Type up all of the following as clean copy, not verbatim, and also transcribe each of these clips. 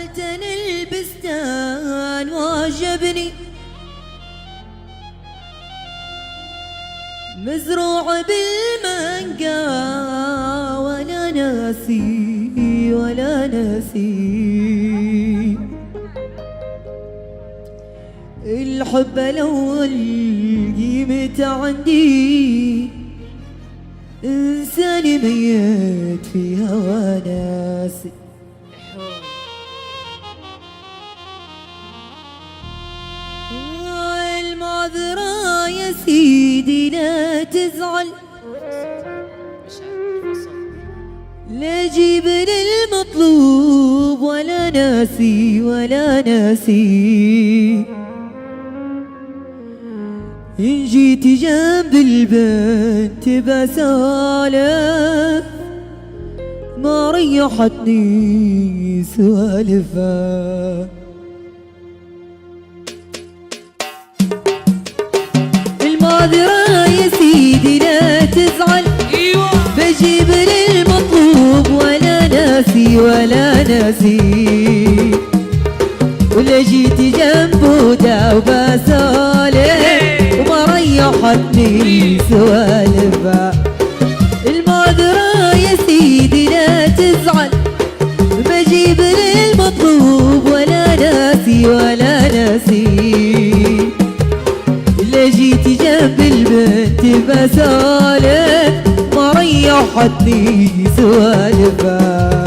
دخلتني البستان وعجبني مزروع بالمانجا ولا ناسي ولا ناسي الحب الأول قيمته عندي إنساني ميت في هوى ناسي المعذرة يا سيدي لا تزعل لا جيب للمطلوب ولا ناسي ولا ناسي إن جيت جنب البنت بسالف ما ريحتني سوالفها المعذرة يا سيدي لا تزعل بجيب للمطلوب ولا ناسي ولا ناسي ولا جيت جنبه دا وبسالف وما ريحتني سوالفها المعذرة يا سيدي لا تزعل بجيب للمطلوب ولا ناسي ولا ناسي اللي جيت جنب البنت بسالف ما ريحتني سوالفها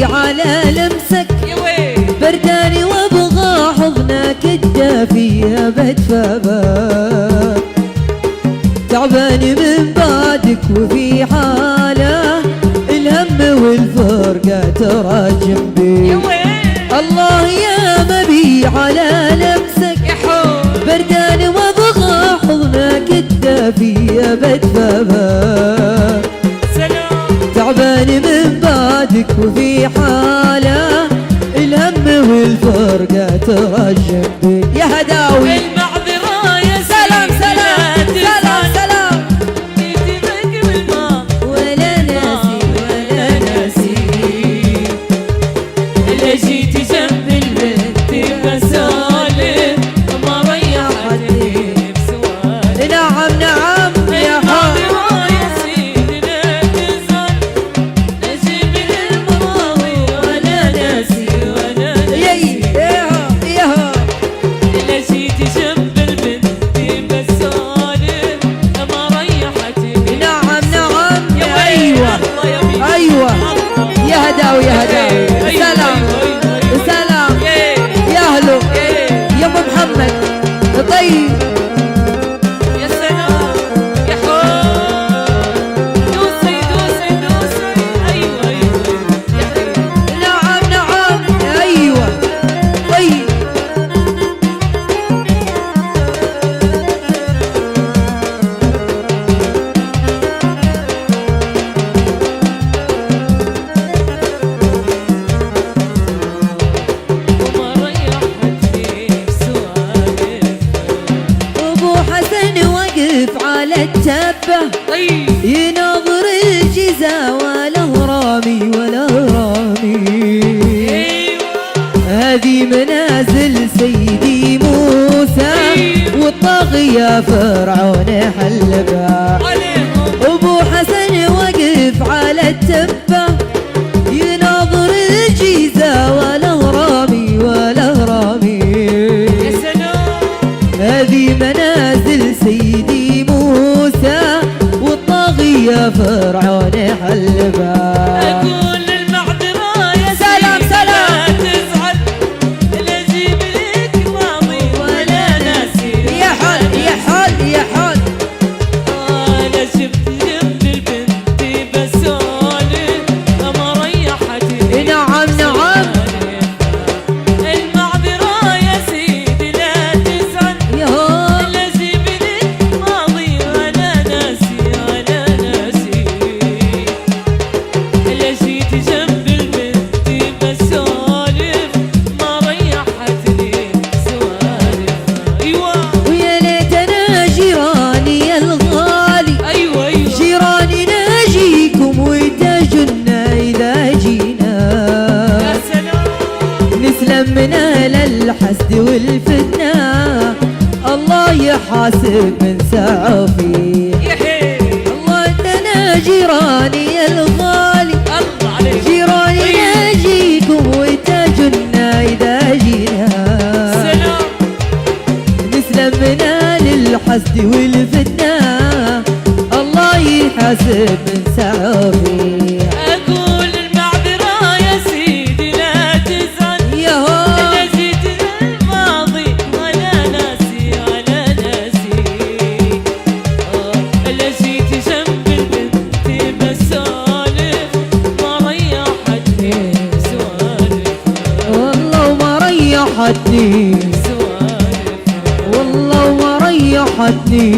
على لمسك برداني وابغى حضنك الدافي بدفى تعباني من بعدك وفي حاله الهم والفرقة ترى جنبي الله يا مبي على لمسك برداني وابغى حضنك الدافي بدفى تعباني من بعدك وفي حاله الهم والفرقة ترى جنبي يا هداوي المعذرة يا سلام سلام سلام سلام جيتك بالماء ولا ناسي ولا ناسي اللي جيت جنب البنت بسالف ما ريحتني بسوالف نعم نعم يا المعذرة يا سيدي لا تزعل نجيب للماضي ولا ناسي ولا ناسي اللي جيت جنب البنت بسالف ما ريحتني نعم نعم يا ايوه ايوه يا هداوي يا هداوي سلام سلام يا اهله يا ابو محمد طيب يا سلام يا حب دوسي دوسي دوسي ايوه ايوه نعم نعم ايوه طيب وما ريحتني بسوالف ابو حسن وقف على التبه طيب يناظر الجزا ولا رامي ولا رامي ايوه هذه منازل والطاغية فرعون حلبها. عليهم أبو حسن وقف على التبة يناظر الجيزة والأهرامي والأهرامي. يا سلام هذه منازل سيدي موسى والطاغية فرعون حلبها. أقول المعذرة يا سلام سيدي سلام. لا تزعل، لا أجيب لك ماضي ولا ناسي يا حل يا حل يا حل. أنا شفت جنب البنت بسولف ما ريحتني. نعم نعم. المعذرة يا سيدي لا تزعل، يا هو لا أجيب لك ماضي ولا ناسي ولا ناسي. لا جيت جنب البنت بسولف ما ريحتني سوالف. أيوة ويا ليتنا جيراني الغالي، أيوة أيوة جيراني ناجيكم وتجنا إذا جينا. يا سلام نسلم من أهل الحسد والفتنة، الله يحاسب من سعوا فيه. يحيي الله أنتنا جيراني الغالي، الله عليك. جيراني ناجيكم وتجنا إذا جينا. سلام نسلم من أهل الحسد والفتنة، الله يحاسب من سعوا فيه. أقول المعذرة يا سيدي لا تزعل، يا هو لا جيت الماضي ولا ناسي ولا ناسي. لا جيت جنب البنت بسولف ما ريحتني سوالف والله ما ريحتني، سوالف والله ما ريحتني،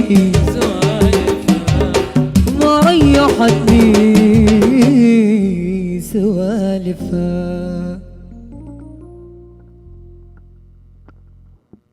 سوالف. ما ريحتني سوالفها.